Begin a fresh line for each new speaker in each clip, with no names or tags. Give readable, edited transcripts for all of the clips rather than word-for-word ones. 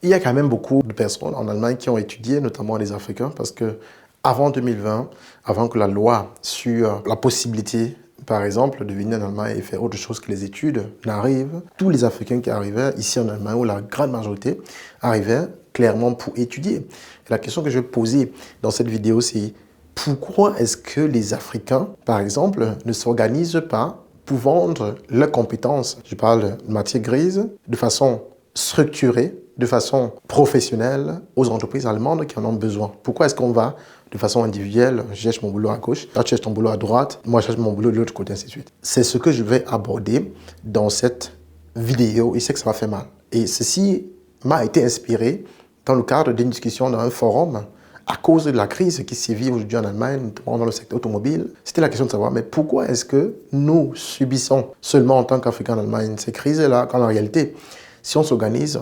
Il y a quand même beaucoup de personnes en Allemagne qui ont étudié, notamment les Africains, parce que avant 2020, avant que la loi sur la possibilité, par exemple, de venir en Allemagne et faire autre chose que les études n'arrive, tous les Africains qui arrivaient ici en Allemagne, ou la grande majorité, arrivaient clairement pour étudier. Et la question que je vais poser dans cette vidéo, c'est pourquoi est-ce que les Africains, par exemple, ne s'organisent pas pour vendre leurs compétences, je parle de matière grise, de façon structurée, de façon professionnelle aux entreprises allemandes qui en ont besoin. Pourquoi est-ce qu'on va de façon individuelle, je cherche mon boulot à gauche, toi tu cherches ton boulot à droite, moi je cherche mon boulot de l'autre côté, ainsi de suite. C'est ce que je vais aborder dans cette vidéo et c'est que ça va faire mal. Et ceci m'a été inspiré dans le cadre d'une discussion dans un forum à cause de la crise qui sévit aujourd'hui en Allemagne, notamment dans le secteur automobile. C'était la question de savoir, mais pourquoi est-ce que nous subissons seulement en tant qu'Africains en Allemagne ces crises-là, quand en réalité, si on s'organise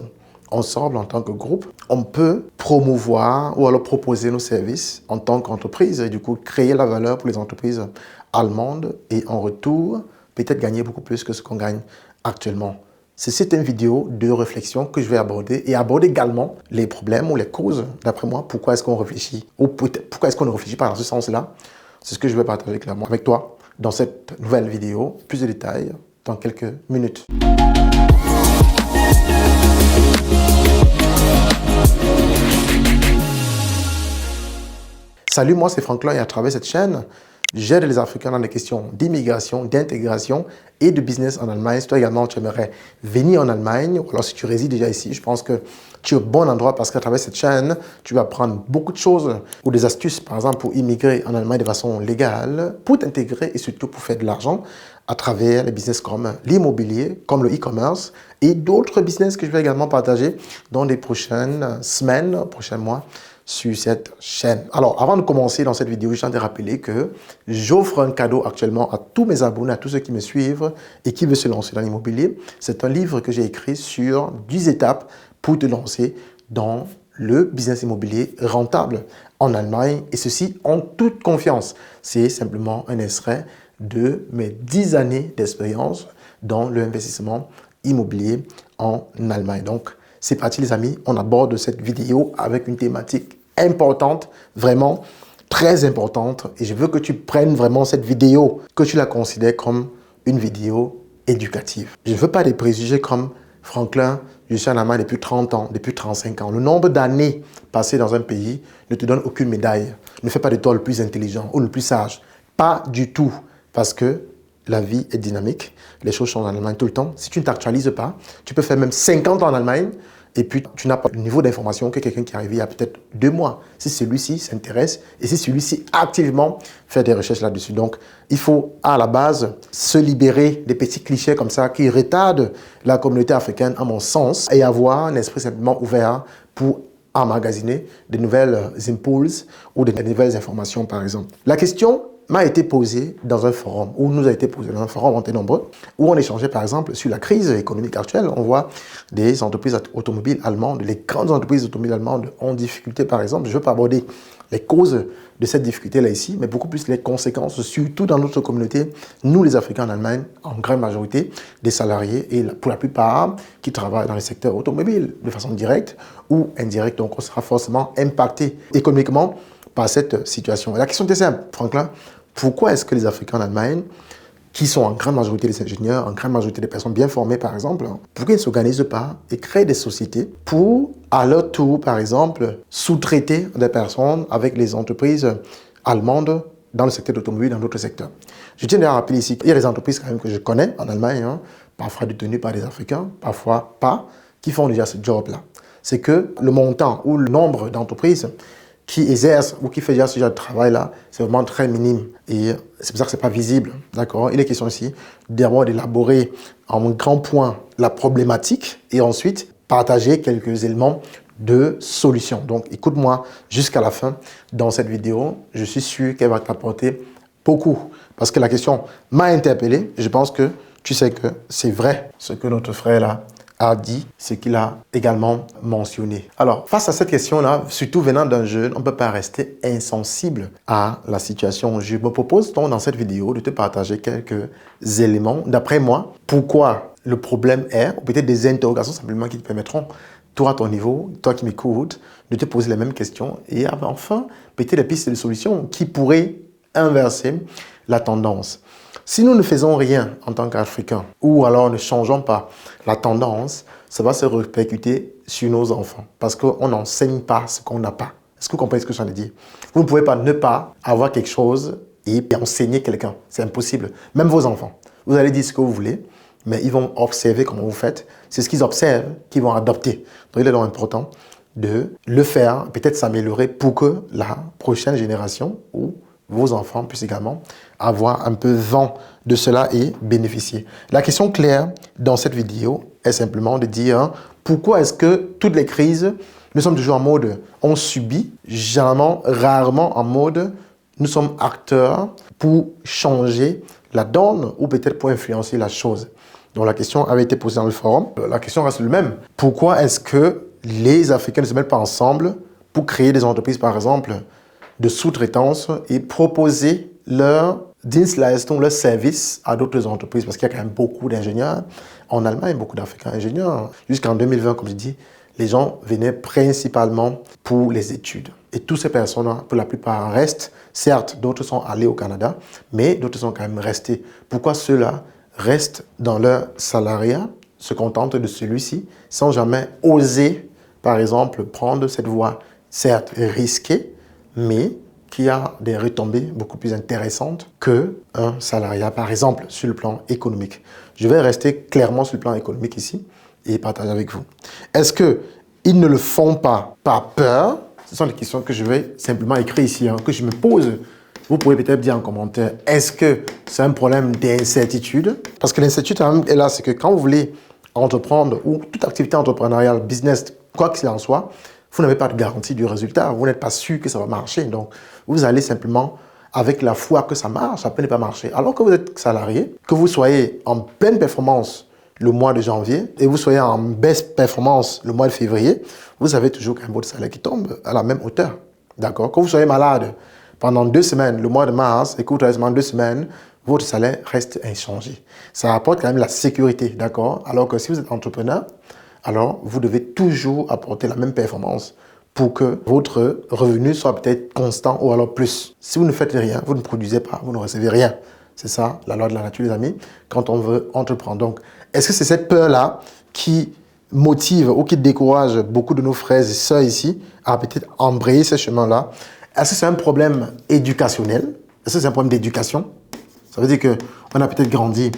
ensemble en tant que groupe, on peut promouvoir ou alors proposer nos services en tant qu'entreprise et du coup créer la valeur pour les entreprises allemandes et en retour, peut-être gagner beaucoup plus que ce qu'on gagne actuellement. C'est une vidéo de réflexion que je vais aborder et aborder également les problèmes ou les causes, d'après moi, pourquoi est-ce qu'on réfléchit ou pourquoi est-ce qu'on ne réfléchit pas dans ce sens-là. C'est ce que je vais partager clairement avec toi dans cette nouvelle vidéo. Plus de détails dans quelques minutes. Salut, moi c'est Franklin et à travers cette chaîne, j'aide les Africains dans les questions d'immigration, d'intégration et de business en Allemagne. Si toi également tu aimerais venir en Allemagne, ou alors si tu résides déjà ici, je pense que tu es au bon endroit parce qu'à travers cette chaîne, tu vas apprendre beaucoup de choses ou des astuces, par exemple, pour immigrer en Allemagne de façon légale, pour t'intégrer et surtout pour faire de l'argent à travers les business comme l'immobilier, comme le e-commerce et d'autres business que je vais également partager dans les prochaines semaines, prochains mois, sur cette chaîne. Alors, avant de commencer dans cette vidéo, je tiens à te rappeler que j'offre un cadeau actuellement à tous mes abonnés, à tous ceux qui me suivent et qui veulent se lancer dans l'immobilier. C'est un livre que j'ai écrit sur 10 étapes pour te lancer dans le business immobilier rentable en Allemagne et ceci en toute confiance. C'est simplement un extrait de mes 10 années d'expérience dans l'investissement immobilier en Allemagne. Donc, c'est parti les amis, on aborde cette vidéo avec une thématique importante, vraiment très importante. Et je veux que tu prennes vraiment cette vidéo, que tu la considères comme une vidéo éducative. Je ne veux pas des préjugés comme Franklin, je suis en Allemagne depuis 30 ans, depuis 35 ans. Le nombre d'années passées dans un pays ne te donne aucune médaille. Ne fais pas de toi le plus intelligent ou le plus sage. Pas du tout. Parce que la vie est dynamique, les choses changent en Allemagne tout le temps. Si tu ne t'actualises pas, tu peux faire même 50 ans en Allemagne et puis tu n'as pas le niveau d'information que quelqu'un qui est arrivé il y a peut-être 2 mois. Si celui-ci s'intéresse et si celui-ci activement fait des recherches là-dessus. Donc, il faut à la base se libérer des petits clichés comme ça qui retardent la communauté africaine à mon sens et avoir un esprit simplement ouvert pour emmagasiner de nouvelles impulses ou de nouvelles informations par exemple. La question m'a été posée dans un forum, ou nous a été posée dans un forum, on était nombreux, où on échangeait par exemple sur la crise économique actuelle. On voit des entreprises automobiles allemandes, les grandes entreprises automobiles allemandes ont difficulté par exemple. Je ne veux pas aborder les causes de cette difficulté-là ici, mais beaucoup plus les conséquences, surtout dans notre communauté, nous les Africains en Allemagne, en grande majorité, des salariés, et pour la plupart, qui travaillent dans le secteur automobile, de façon directe ou indirecte. Donc on sera forcément impacté économiquement par cette situation. Et la question était simple, Franklin, pourquoi est-ce que les Africains en Allemagne, qui sont en grande majorité des ingénieurs, en grande majorité des personnes bien formées par exemple, pourquoi ils ne s'organisent pas et créent des sociétés pour, à leur tour par exemple, sous-traiter des personnes avec les entreprises allemandes dans le secteur d'automobile, dans d'autres secteurs. Je tiens à rappeler ici qu'il y a des entreprises quand même que je connais en Allemagne, parfois détenues par des Africains, parfois pas, qui font déjà ce job-là. C'est que le montant ou le nombre d'entreprises qui exercent ou qui fait déjà ce genre de travail-là, c'est vraiment très minime. Et c'est pour ça que ce n'est pas visible. D'accord? Il est question ici d'abord d'élaborer en grand point la problématique et ensuite partager quelques éléments de solution. Donc, écoute-moi jusqu'à la fin dans cette vidéo. Je suis sûr qu'elle va t'apporter beaucoup. Parce que la question m'a interpellé. Je pense que tu sais que c'est vrai ce que notre frère là a dit, ce qu'il a également mentionné. Alors, face à cette question-là, surtout venant d'un jeune, on ne peut pas rester insensible à la situation. Je me propose donc dans cette vidéo de te partager quelques éléments, d'après moi, pourquoi le problème est, ou peut-être des interrogations simplement qui te permettront toi à ton niveau, toi qui m'écoutes, de te poser les mêmes questions et enfin, peut-être des pistes de solutions qui pourraient inverser la tendance. Si nous ne faisons rien en tant qu'Africains, ou alors ne changeons pas la tendance, ça va se répercuter sur nos enfants. Parce qu'on n'enseigne pas ce qu'on n'a pas. Est-ce que vous comprenez ce que je viens de dire? Vous ne pouvez pas ne pas avoir quelque chose et enseigner quelqu'un. C'est impossible. Même vos enfants. Vous allez dire ce que vous voulez, mais ils vont observer comment vous faites. C'est ce qu'ils observent qu'ils vont adopter. Donc il est donc important de le faire, peut-être s'améliorer pour que la prochaine génération ou vos enfants puissent également avoir un peu vent de cela et bénéficier. La question claire dans cette vidéo est simplement de dire pourquoi est-ce que toutes les crises, nous sommes toujours en mode on subit, généralement, rarement en mode nous sommes acteurs pour changer la donne ou peut-être pour influencer la chose. Donc la question avait été posée dans le forum. La question reste le même. Pourquoi est-ce que les Africains ne se mettent pas ensemble pour créer des entreprises, par exemple, de sous-traitance et proposer leur dienstleistung, leur service à d'autres entreprises? Parce qu'il y a quand même beaucoup d'ingénieurs en Allemagne, beaucoup d'Africains ingénieurs. Jusqu'en 2020, comme je dis, les gens venaient principalement pour les études. Et toutes ces personnes, pour la plupart, restent. Certes, d'autres sont allés au Canada, mais d'autres sont quand même restés. Pourquoi ceux-là restent dans leur salariat, se contentent de celui-ci, sans jamais oser, par exemple, prendre cette voie, certes risquée, mais qui a des retombées beaucoup plus intéressantes qu'un salariat, par exemple, sur le plan économique. Je vais rester clairement sur le plan économique ici et partager avec vous. Est-ce qu'ils ne le font pas par peur? Ce sont des questions que je vais simplement écrire ici, que je me pose. Vous pouvez peut-être dire en commentaire, est-ce que c'est un problème d'incertitude? Parce que l'incertitude est là, c'est que quand vous voulez entreprendre ou toute activité entrepreneuriale, business, quoi qu'il en soit, vous n'avez pas de garantie du résultat. Vous n'êtes pas sûr que ça va marcher. Donc, vous allez simplement avec la foi que ça marche, ça peut ne pas marcher. Alors que vous êtes salarié, que vous soyez en pleine performance le mois de janvier et vous soyez en baisse performance le mois de février, vous avez toujours quand même votre salaire qui tombe à la même hauteur. D'accord? Quand vous soyez malade pendant 2 semaines, le mois de mars, et que vous travaillez seulement 2 semaines, votre salaire reste inchangé. Ça apporte quand même la sécurité, d'accord? Alors que si vous êtes entrepreneur, alors vous devez toujours apporter la même performance pour que votre revenu soit peut-être constant ou alors plus. Si vous ne faites rien, vous ne produisez pas, vous ne recevez rien. C'est ça, la loi de la nature, les amis, quand on veut entreprendre. Donc, est-ce que c'est cette peur-là qui motive ou qui décourage beaucoup de nos frères et sœurs ici à peut-être embrayer ce chemin-là? Est-ce que c'est un problème éducationnel? Est-ce que c'est un problème d'éducation? Ça veut dire qu'on a peut-être grandi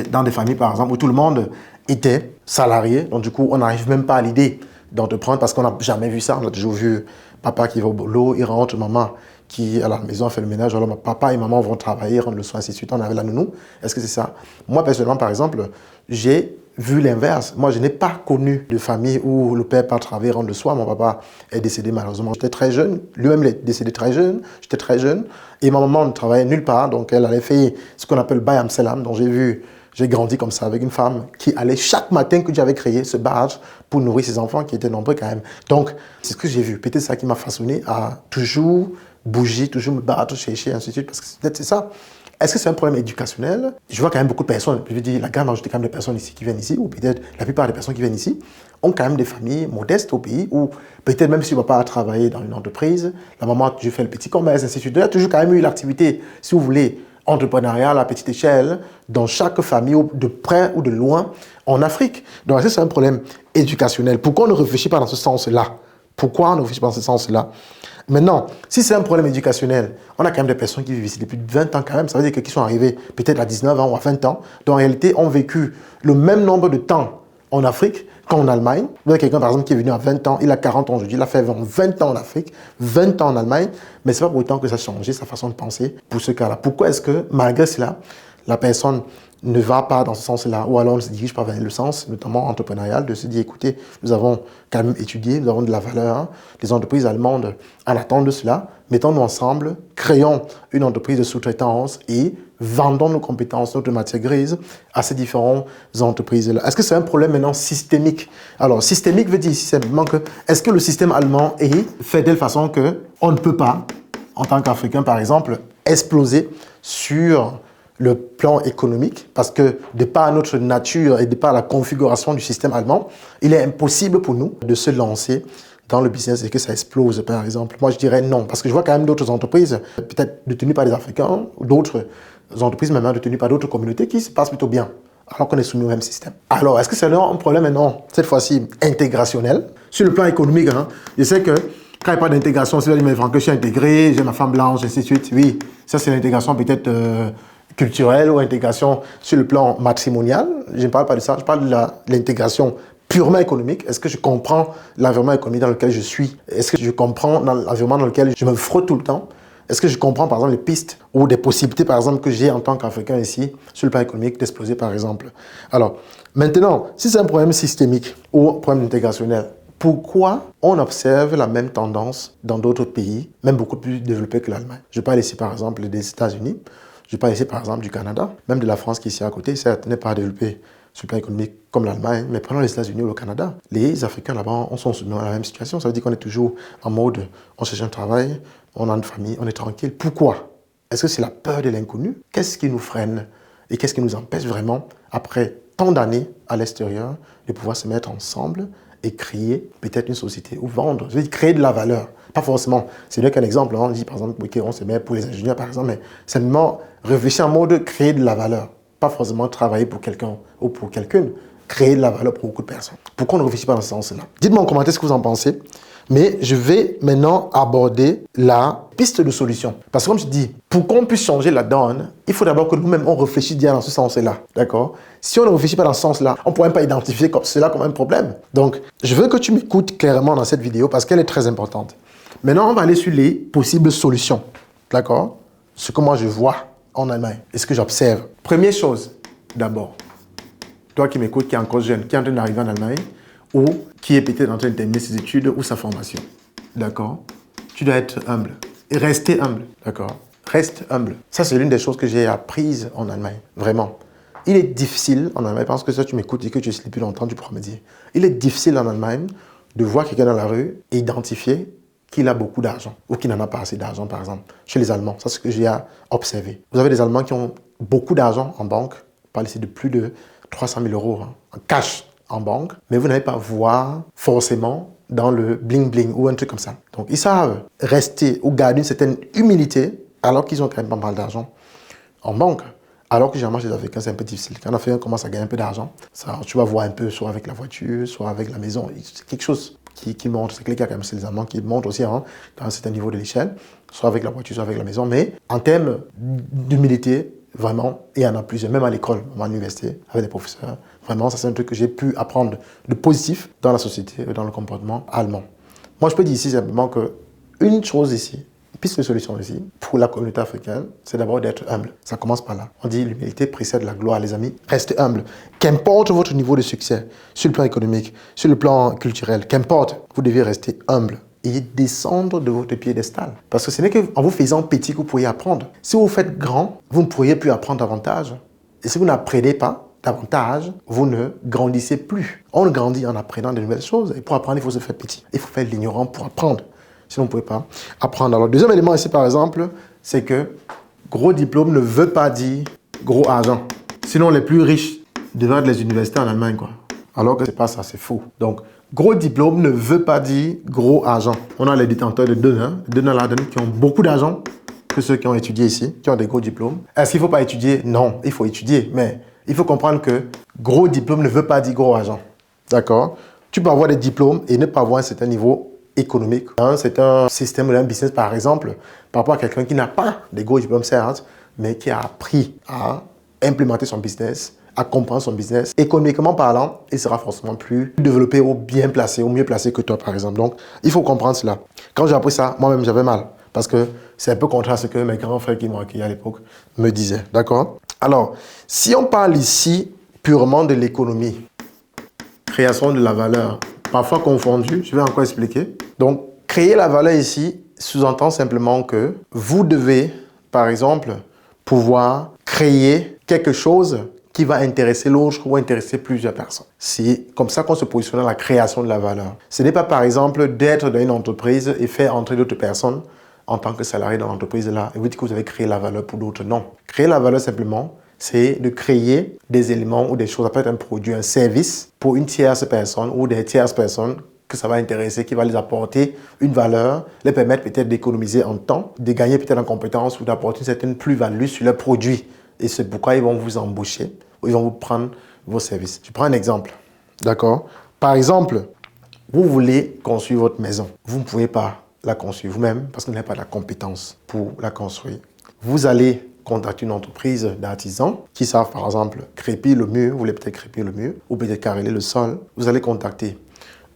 dans des familles, par exemple, où tout le monde était salarié. Donc, du coup, on n'arrive même pas à l'idée d'entreprendre parce qu'on n'a jamais vu ça. On a toujours vu papa qui va au boulot, il rentre, maman qui à la maison fait le ménage. Alors, papa et maman vont travailler, rendre le soin, ainsi de suite. On avait la nounou. Est-ce que c'est ça? Moi, personnellement, par exemple, j'ai vu l'inverse. Moi, je n'ai pas connu de famille où le père part travailler, rendre le soin. Mon papa est décédé malheureusement. J'étais très jeune. Lui-même, il est décédé très jeune. J'étais très jeune. Et ma maman ne travaillait nulle part. Donc, elle allait faire ce qu'on appelle Bayam Selam. Donc, j'ai grandi comme ça avec une femme qui allait chaque matin que j'avais créé ce badge pour nourrir ses enfants qui étaient nombreux quand même. Donc, c'est ce que j'ai vu. Peut-être ça qui m'a façonné à toujours bouger, toujours me battre, chercher, ainsi de suite. Parce que peut-être c'est ça. Est-ce que c'est un problème éducationnel? Je vois quand même beaucoup de personnes, je veux dire, la grande majorité quand même de personnes ici qui viennent ici, ou peut-être la plupart des personnes qui viennent ici, ont quand même des familles modestes au pays, où peut-être même si le papa a travaillé dans une entreprise, la maman a toujours fait le petit commerce, ainsi de suite. Il y a toujours quand même eu l'activité, si vous voulez, entrepreneuriale à petite échelle, dans chaque famille, de près ou de loin, en Afrique. Donc, est-ce que c'est un problème éducationnel? Pourquoi on ne réfléchit pas dans ce sens-là? Pourquoi on ne réfléchit pas dans ce sens-là? Maintenant, si c'est un problème éducationnel, on a quand même des personnes qui vivent ici depuis 20 ans quand même. Ça veut dire qu'ils sont arrivés peut-être à 19 ans ou à 20 ans. Donc, en réalité, ont vécu le même nombre de temps en Afrique qu'en Allemagne. Vous avez quelqu'un, par exemple, qui est venu à 20 ans, il a 40 ans aujourd'hui, il a fait 20 ans en Afrique, 20 ans en Allemagne, mais ce n'est pas pour autant que ça a changé sa façon de penser pour ce cas-là. Pourquoi est-ce que, malgré cela, la personne ne va pas dans ce sens-là, ou alors on ne se dirige pas vers le sens, notamment entrepreneurial, de se dire, écoutez, nous avons quand même étudié, nous avons de la valeur, hein. Les entreprises allemandes en attendent de cela, mettons-nous ensemble, créons une entreprise de sous-traitance et vendons nos compétences, notre matière grise à ces différentes entreprises-là. Est-ce que c'est un problème maintenant systémique? Alors, systémique veut dire ici simplement que, est-ce que le système allemand est fait de telle façon qu'on ne peut pas, en tant qu'Africain par exemple, exploser sur le plan économique, parce que de par notre nature et de par la configuration du système allemand, il est impossible pour nous de se lancer dans le business et que ça explose, par exemple. Moi, je dirais non, parce que je vois quand même d'autres entreprises, peut-être détenues par des Africains, ou d'autres entreprises même détenues par d'autres communautés qui se passent plutôt bien, alors qu'on est soumis au même système. Alors, est-ce que c'est un problème maintenant, cette fois-ci, intégrationnel? Sur le plan économique, hein, je sais que quand il n'y a pas d'intégration, c'est-à-dire, mais Franck, je suis intégré, j'ai ma femme blanche, ainsi de suite. Oui, ça c'est l'intégration peut-être culturelle ou intégration sur le plan matrimonial. Je ne parle pas de ça, je parle de l'intégration purement économique. Est-ce que je comprends l'environnement économique dans lequel je suis? Est-ce que je comprends l'environnement dans lequel je me frotte tout le temps? Est-ce que je comprends par exemple les pistes ou des possibilités par exemple que j'ai en tant qu'Africain ici sur le plan économique d'exploser par exemple? Alors, maintenant, si c'est un problème systémique ou un problème integrationnel, pourquoi on observe la même tendance dans d'autres pays, même beaucoup plus développés que l'Allemagne? Je parle ici par exemple des États-Unis, je parle ici par exemple du Canada, même de la France qui est ici à côté, certes n'est pas développée sur le plan économique comme l'Allemagne, mais prenons les États-Unis ou le Canada. Les Africains là-bas, on sont soumis à la même situation. Ça veut dire qu'on est toujours en mode, on cherche un travail, on a une famille, on est tranquille. Pourquoi? Est-ce que c'est la peur de l'inconnu? Qu'est-ce qui nous freine? Et qu'est-ce qui nous empêche vraiment, après tant d'années à l'extérieur, de pouvoir se mettre ensemble et créer peut-être une société ou vendre, je veux dire créer de la valeur. Pas forcément, c'est bien qu'un exemple, on dit par exemple, ok, on se met pour les ingénieurs par exemple, mais simplement réfléchir en mode créer de la valeur. Pas forcément travailler pour quelqu'un ou pour quelqu'une, créer de la valeur pour beaucoup de personnes. Pourquoi on ne réfléchit pas dans ce sens-là? Dites-moi en commentaire ce que vous en pensez. Mais je vais maintenant aborder la piste de solution. Parce que comme je dis, pour qu'on puisse changer la donne, il faut d'abord que nous-mêmes, on réfléchisse bien dans ce sens-là. D'accord? Si on ne réfléchit pas dans ce sens-là, on ne pourrait pas identifier cela comme un problème. Donc, je veux que tu m'écoutes clairement dans cette vidéo parce qu'elle est très importante. Maintenant, on va aller sur les possibles solutions. D'accord? Ce que moi je vois en Allemagne et ce que j'observe. Première chose, d'abord, toi qui m'écoutes, qui est encore jeune, qui est en train d'arriver en Allemagne, ou qui est peut-être en train de terminer ses études ou sa formation. D'accord? Tu dois être humble. Et rester humble. D'accord? Reste humble. Ça, c'est l'une des choses que j'ai apprises en Allemagne. Vraiment. Il est difficile en Allemagne, parce que ça, tu m'écoutes et que tu es depuis longtemps, tu pourras me dire. Il est difficile en Allemagne de voir quelqu'un dans la rue et identifier qu'il a beaucoup d'argent ou qu'il n'en a pas assez d'argent, par exemple. Chez les Allemands, ça, c'est ce que j'ai observé. Vous avez des Allemands qui ont beaucoup d'argent en banque. On parle ici de plus de 300 000 euros en cash en banque, mais vous n'allez pas voir forcément dans le bling-bling ou un truc comme ça. Donc, ils savent rester ou garder une certaine humilité alors qu'ils ont quand même pas mal d'argent en banque. Alors que généralement, chez les Africains, c'est un peu difficile. Quand un Africain commence à gagner un peu d'argent, tu vas voir un peu, soit avec la voiture, soit avec la maison. C'est quelque chose qui montre, c'est clair quand même, c'est les Allemands qui montrent aussi dans un certain niveau de l'échelle, soit avec la voiture, soit avec la maison. Mais en termes d'humilité, vraiment, il y en a plusieurs, même à l'école, à l'université, avec des professeurs. Vraiment, ça c'est un truc que j'ai pu apprendre de positif dans la société, dans le comportement allemand. Moi, je peux dire ici simplement qu'une chose ici, une piste de solution ici, pour la communauté africaine, c'est d'abord d'être humble. Ça commence par là. On dit l'humilité précède la gloire, les amis. Restez humble. Qu'importe votre niveau de succès, sur le plan économique, sur le plan culturel, qu'importe, vous devez rester humble et descendre de votre piédestal. Parce que ce n'est qu'en vous faisant petit que vous pourriez apprendre. Si vous vous faites grand, vous ne pourriez plus apprendre davantage. Et si vous n'apprenez pas davantage, vous ne grandissez plus. On grandit en apprenant de nouvelles choses. Et pour apprendre, il faut se faire petit. Il faut faire l'ignorant pour apprendre. Sinon, vous ne pouvez pas apprendre. Alors, deuxième élément ici, par exemple, c'est que gros diplôme ne veut pas dire gros argent. Sinon, les plus riches devraient être les universités en Allemagne, quoi. Alors que ce n'est pas ça, c'est faux. Donc, gros diplôme ne veut pas dire gros argent. On a les détenteurs de Döner qui ont beaucoup d'argent que ceux qui ont étudié ici, qui ont des gros diplômes. Est-ce qu'il ne faut pas étudier? Non, il faut étudier. Mais il faut comprendre que gros diplôme ne veut pas dire gros argent. D'accord? Tu peux avoir des diplômes et ne pas avoir un certain niveau économique. C'est un système ou un business, par exemple, par rapport à quelqu'un qui n'a pas des gros diplômes, certes, mais qui a appris à implémenter son business, à comprendre son business. Économiquement parlant, il sera forcément plus développé ou bien placé, ou mieux placé que toi, par exemple. Donc, il faut comprendre cela. Quand j'ai appris ça, moi-même, j'avais mal. Parce que c'est un peu contraire à ce que mes grands frères qui m'ont accueilli à l'époque me disaient. D'accord? Alors, si on parle ici purement de l'économie, création de la valeur, parfois confondue, je vais encore expliquer. Donc, créer la valeur ici sous-entend simplement que vous devez, par exemple, pouvoir créer quelque chose qui va intéresser l'autre ou intéresser plusieurs personnes. C'est comme ça qu'on se positionne dans la création de la valeur. Ce n'est pas, par exemple, d'être dans une entreprise et faire entrer d'autres personnes en tant que salarié dans l'entreprise là et vous dites que vous avez créé la valeur pour d'autres. Non. Créer la valeur simplement, c'est de créer des éléments ou des choses, ça peut être un produit, un service pour une tierce personne ou des tierces personnes que ça va intéresser, qui va les apporter une valeur, les permettre peut-être d'économiser en temps, de gagner peut-être en compétences ou d'apporter une certaine plus-value sur leur produit. Et c'est pourquoi ils vont vous embaucher ou ils vont vous prendre vos services. Je prends un exemple. D'accord? Par exemple, vous voulez construire votre maison. Vous ne pouvez pas la construire vous-même parce que vous n'avez pas la compétence pour la construire. Vous allez contacter une entreprise d'artisans qui savent par exemple crépir le mur, vous voulez peut-être crépir le mur ou peut-être careler le sol. Vous allez contacter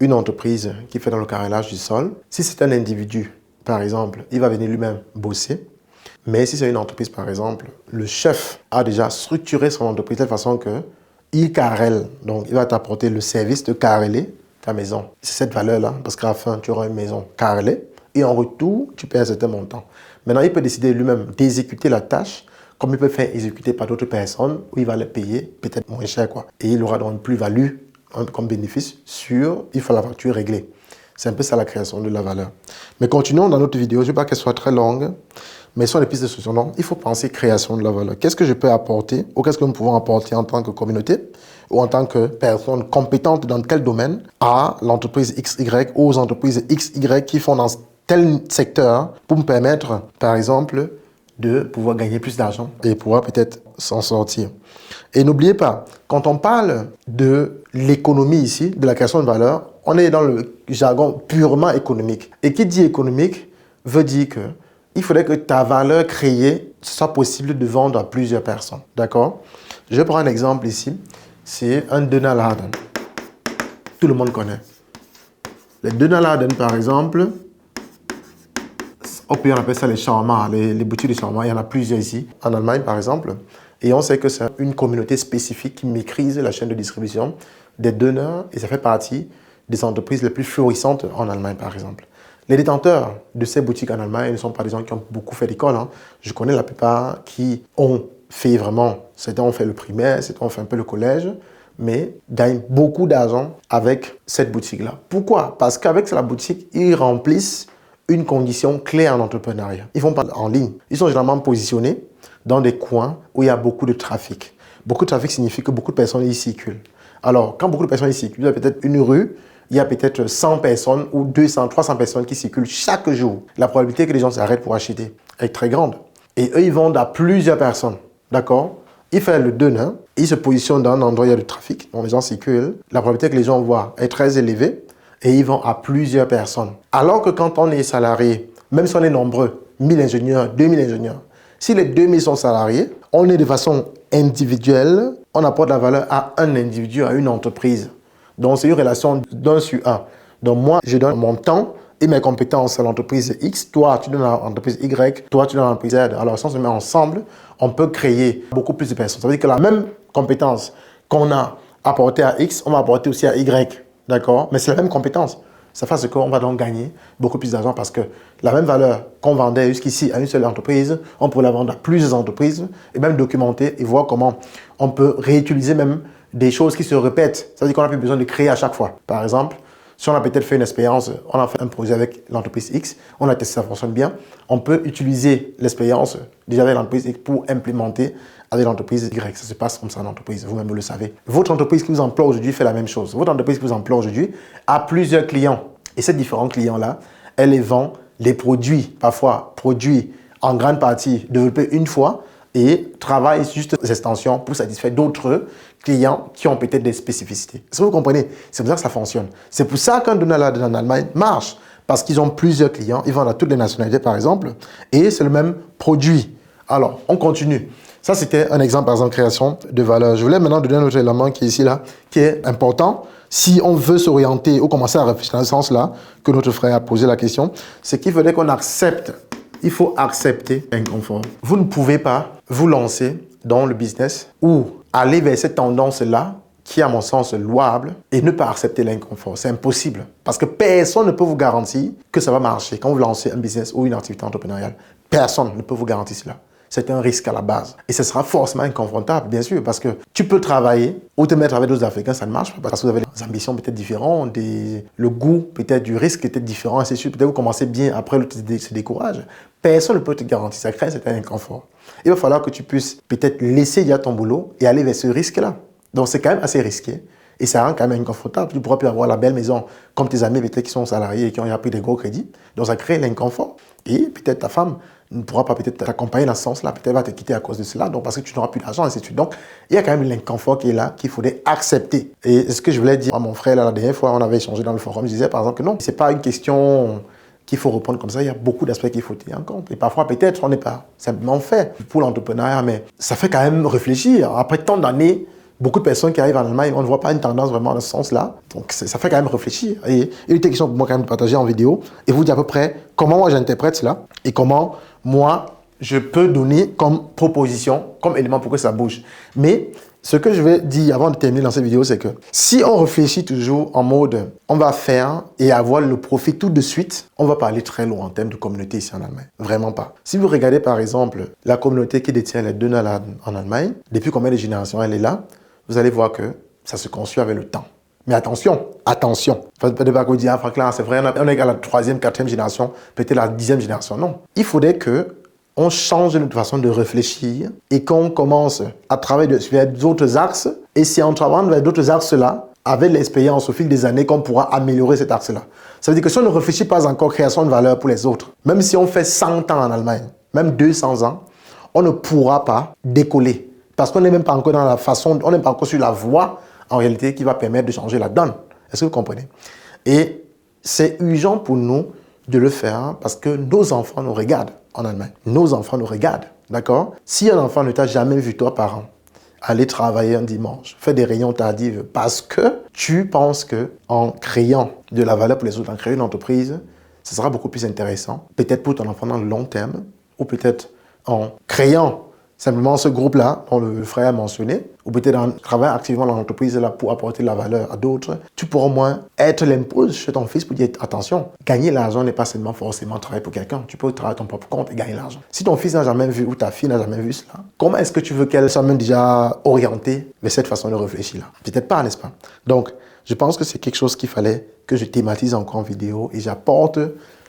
une entreprise qui fait dans le carrelage du sol. Si c'est un individu, par exemple, il va venir lui-même bosser. Mais si c'est une entreprise, par exemple, le chef a déjà structuré son entreprise de telle façon qu'il carrelle. Donc, il va t'apporter le service de carreler ta maison. C'est cette valeur-là, parce qu'à la fin, tu auras une maison carrelée et en retour, tu paies un certain montant. Maintenant, il peut décider lui-même d'exécuter la tâche comme il peut faire exécuter par d'autres personnes où il va les payer peut-être moins cher, quoi. Et il aura donc une plus-value comme bénéfice sur, il faut la facture réglée. C'est un peu ça la création de la valeur. Mais continuons dans notre vidéo. Je ne veux pas qu'elle soit très longue, mais sur les pistes de solution. Donc, il faut penser création de la valeur. Qu'est-ce que je peux apporter ou qu'est-ce que nous pouvons apporter en tant que communauté ou en tant que personne compétente dans quel domaine à l'entreprise XY ou aux entreprises XY qui font dans tel secteur pour me permettre, par exemple, de pouvoir gagner plus d'argent et pouvoir peut-être s'en sortir. Et n'oubliez pas, quand on parle de l'économie ici, de la création de valeur, on est dans le jargon purement économique. Et qui dit économique veut dire que il faudrait que ta valeur créée soit possible de vendre à plusieurs personnes. D'accord? Je prends un exemple ici. C'est un Donald Arden. Tout le monde connaît. Les Donald Arden, par exemple, au pays, on appelle ça les shawarma, les boutiques de shawarma. Il y en a plusieurs ici, en Allemagne, par exemple. Et on sait que c'est une communauté spécifique qui maîtrise la chaîne de distribution des donneurs et ça fait partie des entreprises les plus florissantes en Allemagne, par exemple. Les détenteurs de ces boutiques en Allemagne ne sont pas des gens qui ont beaucoup fait d'école. Hein. Je connais la plupart qui ont fait vraiment, certains ont fait le primaire, certains ont fait un peu le collège, mais gagnent beaucoup d'argent avec cette boutique-là. Pourquoi? Parce qu'avec la boutique, ils remplissent une condition clé en entrepreneuriat. Ils ne font pas en ligne. Ils sont généralement positionnés dans des coins où il y a beaucoup de trafic. Beaucoup de trafic signifie que beaucoup de personnes y circulent. Alors, quand beaucoup de personnes y circulent, il y a peut-être une rue, il y a peut-être 100 personnes ou 200, 300 personnes qui circulent chaque jour. La probabilité que les gens s'arrêtent pour acheter est très grande. Et eux, ils vendent à plusieurs personnes. D'accord? Ils font le donneur, ils se positionnent dans un endroit où il y a du trafic, dont les gens circulent. La probabilité que les gens voient est très élevée et ils vendent à plusieurs personnes. Alors que quand on est salarié, même si on est nombreux, 1000 ingénieurs, 2000 ingénieurs, si les 2000 sont salariés, on est de façon individuelle, on apporte la valeur à un individu, à une entreprise. Donc, c'est une relation d'un sur un. Donc, moi, je donne mon temps et mes compétences à l'entreprise X. Toi, tu donnes à l'entreprise Y. Toi, tu donnes à l'entreprise Z. Alors, si on se met ensemble, on peut créer beaucoup plus de personnes. Ça veut dire que la même compétence qu'on a apportée à X, on va apporter aussi à Y. D'accord? Mais c'est la même compétence. Ça fait ce qu'on va donc gagner beaucoup plus d'argent parce que la même valeur qu'on vendait jusqu'ici à une seule entreprise, on peut la vendre à plusieurs entreprises et même documenter et voir comment on peut réutiliser même des choses qui se répètent. Ça veut dire qu'on n'a plus besoin de créer à chaque fois. Par exemple, si on a peut-être fait une expérience, on a fait un projet avec l'entreprise X, on a testé ça fonctionne bien, on peut utiliser l'expérience déjà avec l'entreprise X pour implémenter avec l'entreprise Y. Ça se passe comme ça en entreprise, vous-même vous le savez. Votre entreprise qui vous emploie aujourd'hui fait la même chose. Votre entreprise qui vous emploie aujourd'hui a plusieurs clients. Et ces différents clients-là, elle les vend les produits, parfois produits en grande partie développés une fois et travaille juste des extensions pour satisfaire d'autres clients qui ont peut-être des spécificités. Est-ce que vous comprenez? C'est pour ça que ça fonctionne. C'est pour ça qu'un Donald en Allemagne marche. Parce qu'ils ont plusieurs clients, ils vendent à toutes les nationalités par exemple, et c'est le même produit. Alors, on continue. Ça, c'était un exemple, par exemple, création de valeur. Je voulais maintenant donner un autre élément qui est ici, là, qui est important. Si on veut s'orienter ou commencer à réfléchir dans ce sens-là, que notre frère a posé la question, c'est qu'il faudrait qu'on accepte. Il faut accepter l'inconfort. Vous ne pouvez pas vous lancer dans le business ou aller vers cette tendance-là, qui est à mon sens louable, et ne pas accepter l'inconfort. C'est impossible. Parce que personne ne peut vous garantir que ça va marcher quand vous lancez un business ou une activité entrepreneuriale. Personne ne peut vous garantir cela. c'est un risque à la base. Et ce sera forcément inconfortable, bien sûr, parce que tu peux travailler ou te mettre avec d'autres Africains, ça ne marche pas, parce que vous avez des ambitions peut-être différentes, le goût peut-être du risque peut-être différent, c'est sûr, peut-être vous commencez bien, après l'autre se décourage. Personne ne peut te garantir, ça crée un certain inconfort. Il va falloir que tu puisses peut-être laisser déjà ton boulot et aller vers ce risque-là. Donc c'est quand même assez risqué. Et ça rend quand même inconfortable. Tu pourras plus avoir la belle maison comme tes amis peut-être qui sont salariés et qui ont pris des gros crédits. Donc ça crée l'inconfort. Et peut-être ta femme ne pourra pas peut-être t'accompagner dans ce sens-là. Peut-être va te quitter à cause de cela. Donc parce que tu n'auras plus d'argent, et ainsi de suite. Donc il y a quand même l'inconfort qui est là, qu'il faudrait accepter. Et ce que je voulais dire à mon frère là, la dernière fois, on avait échangé dans le forum, je disais par exemple que non, c'est pas une question qu'il faut répondre comme ça. Il y a beaucoup d'aspects qu'il faut tenir en compte. Et parfois, peut-être, on n'est pas simplement fait pour l'entrepreneuriat, mais ça fait quand même réfléchir. Après tant d'années, beaucoup de personnes qui arrivent en Allemagne, on ne voit pas une tendance vraiment dans ce sens-là. Donc, ça fait quand même réfléchir. Et il était question pour moi quand même de partager en vidéo et vous dire à peu près comment moi j'interprète cela et comment moi je peux donner comme proposition, comme élément pour que ça bouge. Mais ce que je vais dire avant de terminer dans cette vidéo, c'est que si on réfléchit toujours en mode on va faire et avoir le profit tout de suite, on va pas aller très loin en termes de communauté ici en Allemagne. Vraiment pas. Si vous regardez par exemple la communauté qui détient les Dönerladen en Allemagne, depuis combien de générations elle est là, vous allez voir que ça se construit avec le temps. Mais attention, attention. Peut-être pas que vous dites, ah Franklin, c'est vrai, on est à la 3e, 4e génération, peut-être la 10e génération. Non. Il faudrait que on change notre façon de réfléchir et qu'on commence à travailler vers d'autres axes. Et c'est en travaillant vers d'autres axes-là, avec l'expérience au fil des années, qu'on pourra améliorer cet axe-là. Ça veut dire que si on ne réfléchit pas encore création de valeur pour les autres, même si on fait 100 ans en Allemagne, même 200 ans, on ne pourra pas décoller. Parce qu'on n'est même pas encore dans la façon, on n'est pas encore sur la voie, en réalité, qui va permettre de changer la donne. Est-ce que vous comprenez? Et c'est urgent pour nous de le faire parce que nos enfants nous regardent en Allemagne. Nos enfants nous regardent, d'accord? Si un enfant ne t'a jamais vu, toi, parent, aller travailler un dimanche, faire des réunions tardives parce que tu penses que en créant de la valeur pour les autres, en créant une entreprise, ce sera beaucoup plus intéressant, peut-être pour ton enfant dans le long terme, ou peut-être en créant simplement ce groupe-là, dont le frère a mentionné, ou peut-être en travaillant activement dans l'entreprise là pour apporter de la valeur à d'autres, tu pourras au moins être l'impulse chez ton fils pour dire attention, gagner l'argent n'est pas seulement forcément travailler pour quelqu'un. Tu peux travailler à ton propre compte et gagner l'argent. Si ton fils n'a jamais vu ou ta fille n'a jamais vu cela, comment est-ce que tu veux qu'elle soit même déjà orientée vers cette façon de réfléchir là? Peut-être pas, n'est-ce pas? Donc, je pense que c'est quelque chose qu'il fallait que je thématise encore en vidéo et j'apporte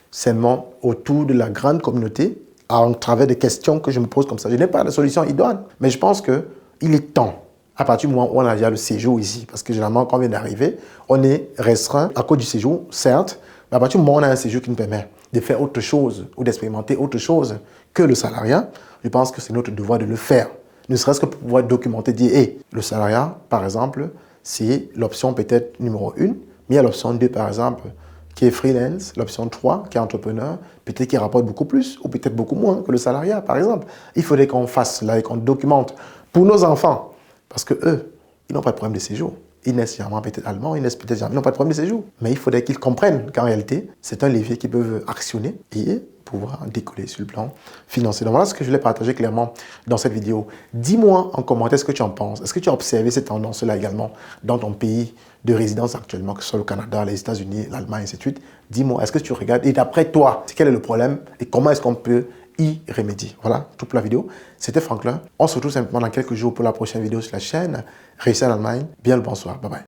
seulement autour de la grande communauté à travers des questions que je me pose comme ça. Je n'ai pas de solution idoine, mais je pense qu'il est temps, à partir du moment où on a déjà le séjour ici, parce que généralement, quand on vient d'arriver, on est restreint à cause du séjour, certes, mais à partir du moment où on a un séjour qui nous permet de faire autre chose ou d'expérimenter autre chose que le salariat, je pense que c'est notre devoir de le faire. Ne serait-ce que pour pouvoir documenter, dire, hey, le salariat, par exemple, c'est l'option peut-être numéro 1, mais il y a l'option 2, par exemple, qui est freelance, l'option 3, qui est entrepreneur, peut-être qui rapporte beaucoup plus ou peut-être beaucoup moins que le salariat, par exemple. Il faudrait qu'on fasse cela et qu'on documente pour nos enfants, parce que eux, ils n'ont pas de problème de séjour. Ils naissent généralement peut-être allemands, ils naissent peut-être ils n'ont pas de problème de séjour. Mais il faudrait qu'ils comprennent qu'en réalité, c'est un levier qu'ils peuvent actionner et pouvoir décoller sur le plan financier. Donc voilà ce que je voulais partager clairement dans cette vidéo. Dis-moi en commentaire ce que tu en penses. Est-ce que tu as observé cette tendance-là également dans ton pays de résidence actuellement, que ce soit le Canada, les États-Unis, l'Allemagne, et ainsi de suite? Dis-moi, est-ce que tu regardes et d'après toi, quel est le problème et comment est-ce qu'on peut y remédier? Voilà, tout pour la vidéo. C'était Franklin. On se retrouve simplement dans quelques jours pour la prochaine vidéo sur la chaîne. Réussir en Allemagne. Bien le bonsoir. Bye bye.